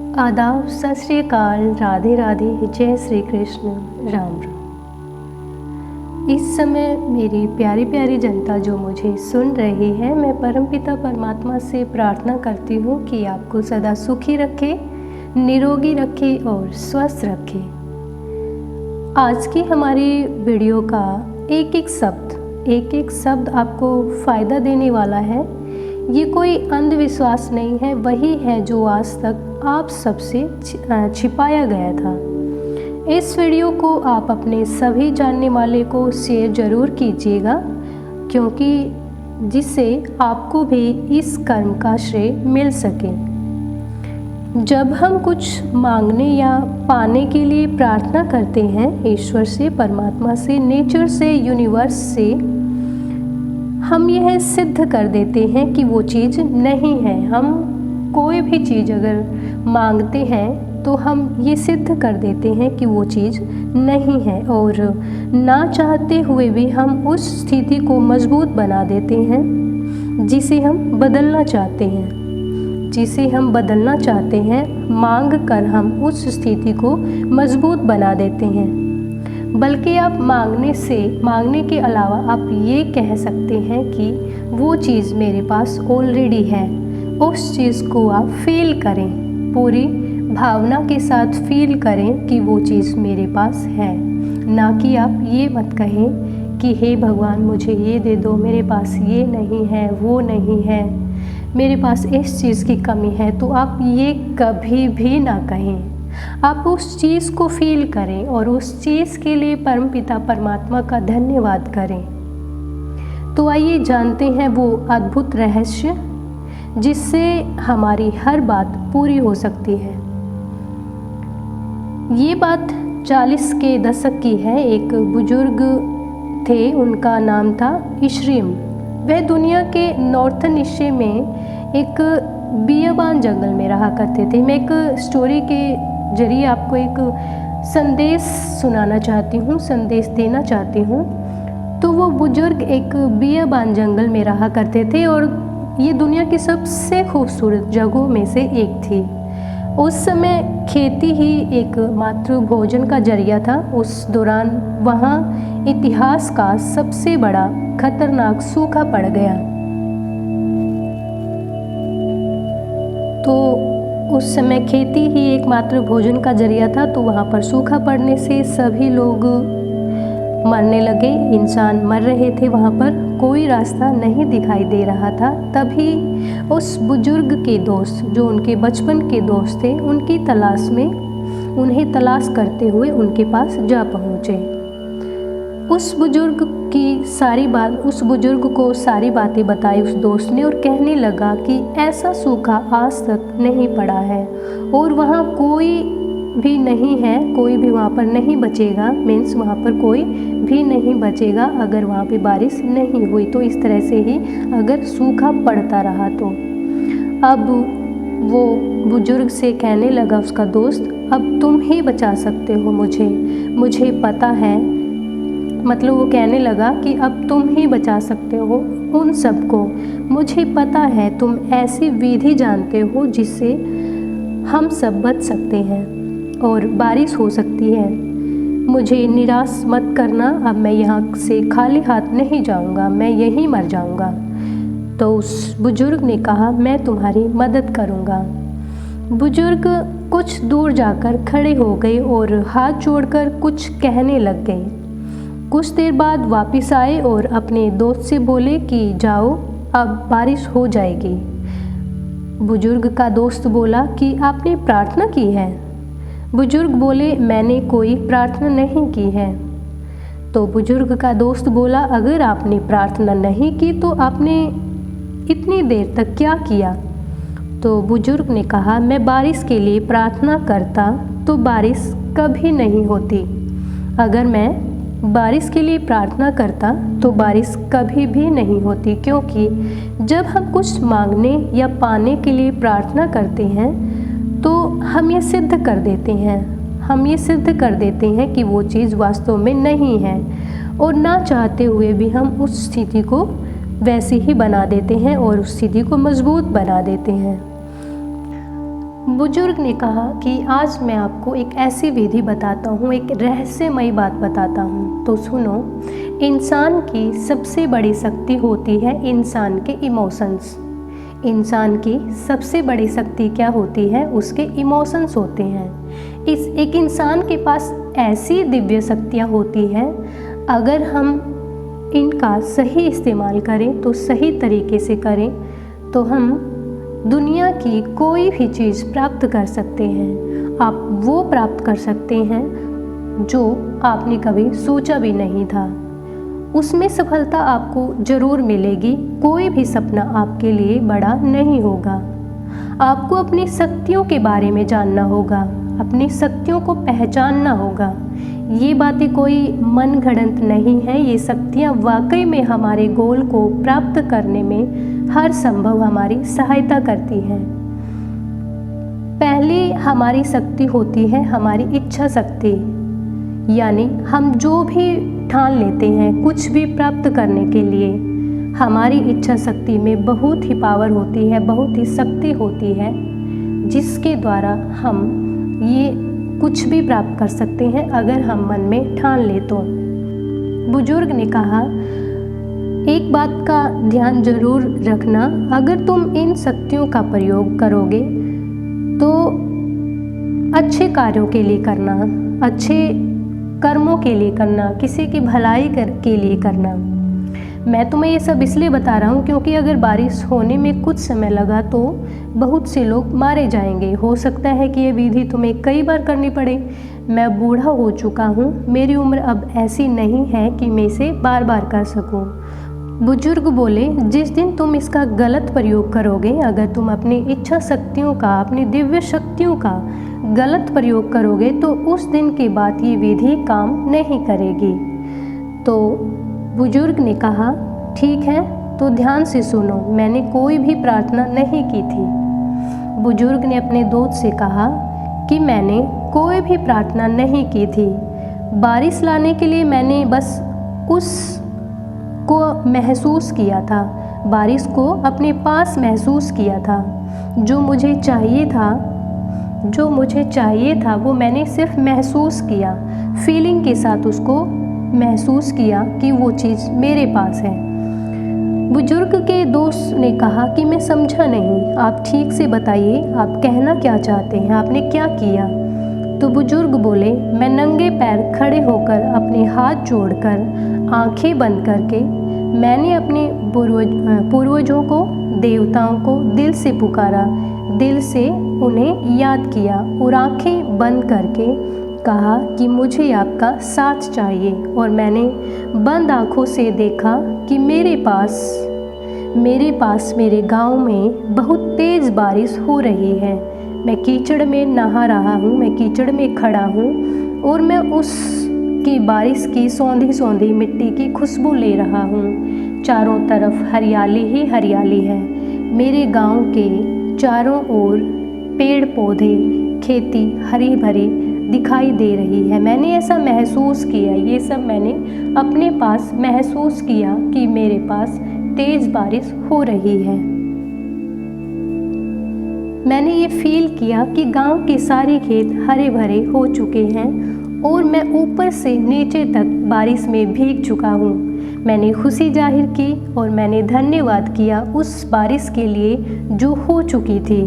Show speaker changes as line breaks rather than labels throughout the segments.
आदाब, सत श्री अकाल, राधे राधे, जय श्री कृष्ण, राम राम। इस समय मेरी प्यारी प्यारी जनता जो मुझे सुन रही है, मैं परमपिता परमात्मा से प्रार्थना करती हूँ कि आपको सदा सुखी रखे, निरोगी रखे और स्वस्थ रखे। आज की हमारी वीडियो का एक एक शब्द आपको फ़ायदा देने वाला है। ये कोई अंधविश्वास नहीं है, वही है जो आज तक आप सबसे छिपाया गया था। इस वीडियो को आप अपने सभी जानने वाले को शेयर ज़रूर कीजिएगा, क्योंकि जिससे आपको भी इस कर्म का श्रेय मिल सके। जब हम कुछ मांगने या पाने के लिए प्रार्थना करते हैं ईश्वर से, परमात्मा से, नेचर से, यूनिवर्स से, हम यह सिद्ध कर देते हैं कि वो चीज़ नहीं है। हम कोई भी चीज़ अगर मांगते हैं तो हम ये सिद्ध कर देते हैं कि वो चीज़ नहीं है, और ना चाहते हुए भी हम उस स्थिति को मजबूत बना देते हैं जिसे हम बदलना चाहते हैं। मांग कर हम उस स्थिति को मजबूत बना देते हैं। बल्कि आप मांगने के अलावा आप ये कह सकते हैं कि वो चीज़ मेरे पास ऑलरेडी है। उस चीज़ को आप फील करें, पूरी भावना के साथ फील करें कि वो चीज़ मेरे पास है। ना कि आप ये मत कहें कि हे भगवान मुझे ये दे दो, मेरे पास ये नहीं है, वो नहीं है, मेरे पास इस चीज़ की कमी है। तो आप ये कभी भी ना कहें। आप उस चीज़ को फील करें और उस चीज़ के लिए परमपिता परमात्मा का धन्यवाद करें। तो आइए जानते हैं वो अद्भुत रहस्य जिससे हमारी हर बात पूरी हो सकती है। ये बात 40 के दशक की है। एक बुजुर्ग थे, उनका नाम था इश्रीम। वह दुनिया के नॉर्थन हिस्से में एक बियाबान जंगल में रहा करते थे। मैं एक स्टोरी के जरिए आपको एक संदेश देना चाहती हूँ। तो वो बुजुर्ग एक बियाबान जंगल में रहा करते थे और ये दुनिया की सबसे खूबसूरत जगहों में से एक थी। उस समय खेती ही एक मात्र भोजन का जरिया था। उस दौरान वहाँ इतिहास का सबसे बड़ा खतरनाक सूखा पड़ गया। तो उस समय खेती ही एकमात्र भोजन का जरिया था, तो वहाँ पर सूखा पड़ने से सभी लोग मरने लगे, इंसान मर रहे थे। वहाँ पर कोई रास्ता नहीं दिखाई दे रहा था। तभी उस बुजुर्ग के दोस्त, जो उनके बचपन के दोस्त थे, उन्हें तलाश करते हुए उनके पास जा पहुँचे। उस बुजुर्ग को सारी बातें बताई उस दोस्त ने, और कहने लगा कि ऐसा सूखा आज तक नहीं पड़ा है और वहाँ कोई भी नहीं है, कोई भी वहाँ पर नहीं बचेगा। वहाँ पर कोई भी नहीं बचेगा अगर वहाँ पे बारिश नहीं हुई। तो इस तरह से ही अगर सूखा पड़ता रहा तो। अब वो बुजुर्ग से कहने लगा उसका दोस्त, अब तुम ही बचा सकते हो मुझे पता है। मतलब वो कहने लगा कि अब तुम ही बचा सकते हो उन सबको। मुझे पता है तुम ऐसी विधि जानते हो जिससे हम सब बच सकते हैं और बारिश हो सकती है। मुझे निराश मत करना। अब मैं यहाँ से खाली हाथ नहीं जाऊँगा, मैं यहीं मर जाऊँगा। तो उस बुजुर्ग ने कहा, मैं तुम्हारी मदद करूँगा। बुजुर्ग कुछ दूर जाकर खड़े हो गए और हाथ जोड़कर कुछ कहने लग गए। कुछ देर बाद वापस आए और अपने दोस्त से बोले कि जाओ, अब बारिश हो जाएगी। बुजुर्ग का दोस्त बोला कि आपने प्रार्थना की है? बुजुर्ग बोले, मैंने कोई प्रार्थना नहीं की है। तो बुजुर्ग का दोस्त बोला, अगर आपने प्रार्थना नहीं की तो आपने इतनी देर तक क्या किया? तो बुजुर्ग ने कहा, मैं बारिश के लिए प्रार्थना करता तो बारिश कभी नहीं होती। अगर मैं बारिश के लिए प्रार्थना करता तो बारिश कभी भी नहीं होती, क्योंकि जब हम कुछ मांगने या पाने के लिए प्रार्थना करते हैं तो हम ये सिद्ध कर देते हैं कि वो चीज़ वास्तव में नहीं है, और ना चाहते हुए भी हम उस स्थिति को वैसे ही बना देते हैं और उस स्थिति को मजबूत बना देते हैं। बुजुर्ग ने कहा कि आज मैं आपको एक ऐसी विधि बताता हूँ, एक रहस्यमयी बात बताता हूँ, तो सुनो। इंसान की सबसे बड़ी शक्ति होती है इंसान के इमोशंस। इंसान की सबसे बड़ी शक्ति क्या होती है? उसके इमोशंस होते हैं। एक इंसान के पास ऐसी दिव्य शक्तियाँ होती हैं, अगर हम इनका सही इस्तेमाल करें, तो सही तरीके से करें, तो हम दुनिया की कोई भी चीज़ प्राप्त कर सकते हैं। आप वो प्राप्त कर सकते हैं जो आपने कभी सोचा भी नहीं था। उसमें सफलता आपको ज़रूर मिलेगी। कोई भी सपना आपके लिए बड़ा नहीं होगा। आपको अपनी शक्तियों के बारे में जानना होगा, अपनी शक्तियों को पहचानना होगा। ये बातें कोई मनगढ़ंत नहीं है। ये शक्तियाँ वाकई में हमारे गोल को प्राप्त करने में हर संभव हमारी सहायता करती हैं। पहली हमारी शक्ति होती है हमारी इच्छा शक्ति, यानी हम जो भी ठान लेते हैं कुछ भी प्राप्त करने के लिए, हमारी इच्छा शक्ति में बहुत ही पावर होती है, बहुत ही शक्ति होती है, जिसके द्वारा हम ये कुछ भी प्राप्त कर सकते हैं अगर हम मन में ठान ले तो। बुजुर्ग ने कहा, एक बात का ध्यान जरूर रखना, अगर तुम इन शक्तियों का प्रयोग करोगे तो अच्छे कार्यों के लिए करना, अच्छे कर्मों के लिए करना, किसी की भलाई के लिए करना। मैं तुम्हें ये सब इसलिए बता रहा हूँ क्योंकि अगर बारिश होने में कुछ समय लगा तो बहुत से लोग मारे जाएंगे। हो सकता है कि ये विधि तुम्हें कई बार करनी पड़े। मैं बूढ़ा हो चुका हूँ, मेरी उम्र अब ऐसी नहीं है कि मैं इसे बार बार कर सकूँ। बुजुर्ग बोले, जिस दिन तुम इसका गलत प्रयोग करोगे, अगर तुम अपनी इच्छा शक्तियों का, अपनी दिव्य शक्तियों का गलत प्रयोग करोगे, तो उस दिन के बाद ये विधि काम नहीं करेगी। तो बुजुर्ग ने कहा, ठीक है, तो ध्यान से सुनो, मैंने कोई भी प्रार्थना नहीं की थी। बुजुर्ग ने अपने दोस्त से कहा कि मैंने कोई भी प्रार्थना नहीं की थी। बारिश लाने के लिए मैंने बस उस को महसूस किया था, बारिश को अपने पास महसूस किया था। जो मुझे चाहिए था वो मैंने सिर्फ महसूस किया, फीलिंग के साथ उसको महसूस किया कि वो चीज़ मेरे पास है। बुजुर्ग के दोस्त ने कहा कि मैं समझा नहीं, आप ठीक से बताइए, आप कहना क्या चाहते हैं, आपने क्या किया? तो बुजुर्ग बोले, मैं नंगे पैर खड़े होकर, अपने हाथ जोड़कर, आंखें बंद करके, मैंने अपने पूर्वजों को, देवताओं को दिल से पुकारा, दिल से उन्हें याद किया और आंखें बंद करके कहा कि मुझे आपका साथ चाहिए। और मैंने बंद आँखों से देखा कि मेरे पास मेरे गांव में बहुत तेज़ बारिश हो रही है। मैं कीचड़ में नहा रहा हूँ, मैं कीचड़ में खड़ा हूँ और मैं उसकी बारिश की सौंधी सौंधी मिट्टी की खुशबू ले रहा हूँ। चारों तरफ हरियाली ही हरियाली है। मेरे गांव के चारों ओर पेड़ पौधे, खेती हरी भरी दिखाई दे रही है। मैंने ऐसा महसूस किया, ये सब मैंने अपने पास महसूस किया कि मेरे पास तेज़ बारिश हो रही है। मैंने ये फील किया कि गांव के सारे खेत हरे भरे हो चुके हैं और मैं ऊपर से नीचे तक बारिश में भीग चुका हूँ। मैंने खुशी जाहिर की और मैंने धन्यवाद किया उस बारिश के लिए जो हो चुकी थी।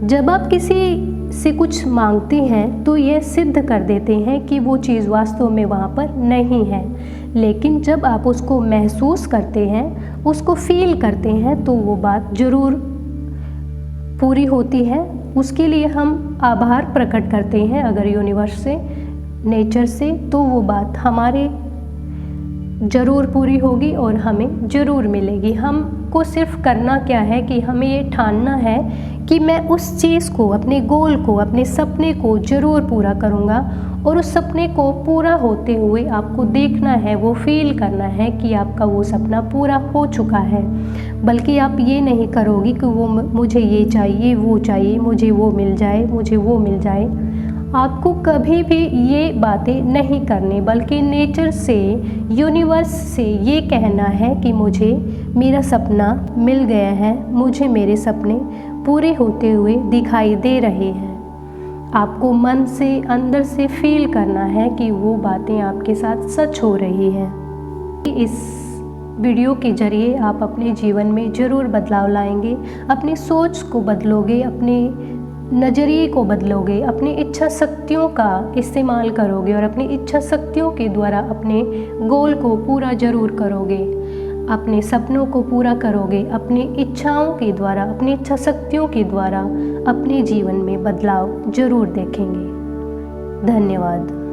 जब आप किसी से कुछ मांगते हैं तो ये सिद्ध कर देते हैं कि वो चीज़ वास्तव में वहाँ पर नहीं है, लेकिन जब आप उसको महसूस करते हैं, उसको फील करते हैं, तो वो बात ज़रूर पूरी होती है। उसके लिए हम आभार प्रकट करते हैं अगर यूनिवर्स से, नेचर से, तो वो बात हमारे ज़रूर पूरी होगी और हमें ज़रूर मिलेगी। हमको सिर्फ करना क्या है कि हमें ये ठानना है कि मैं उस चीज़ को, अपने गोल को, अपने सपने को ज़रूर पूरा करूँगा और उस सपने को पूरा होते हुए आपको देखना है, वो फील करना है कि आपका वो सपना पूरा हो चुका है। बल्कि आप ये नहीं करोगे कि वो मुझे ये चाहिए, वो चाहिए, मुझे वो मिल जाए, मुझे वो मिल जाए। आपको कभी भी ये बातें नहीं करनी, बल्कि नेचर से, यूनिवर्स से ये कहना है कि मुझे मेरा सपना मिल गया है, मुझे मेरे सपने पूरे होते हुए दिखाई दे रहे हैं। आपको मन से अंदर से फील करना है कि वो बातें आपके साथ सच हो रही हैं। इस वीडियो के जरिए आप अपने जीवन में ज़रूर बदलाव लाएंगे, अपनी सोच को बदलोगे, अपने नज़रिए को बदलोगे, अपनी इच्छा शक्तियों का इस्तेमाल करोगे और अपनी इच्छा शक्तियों के द्वारा अपने गोल को पूरा ज़रूर करोगे, अपने सपनों को पूरा करोगे, अपनी इच्छाओं के द्वारा, अपनी इच्छा शक्तियों के द्वारा अपने जीवन में बदलाव ज़रूर देखेंगे। धन्यवाद।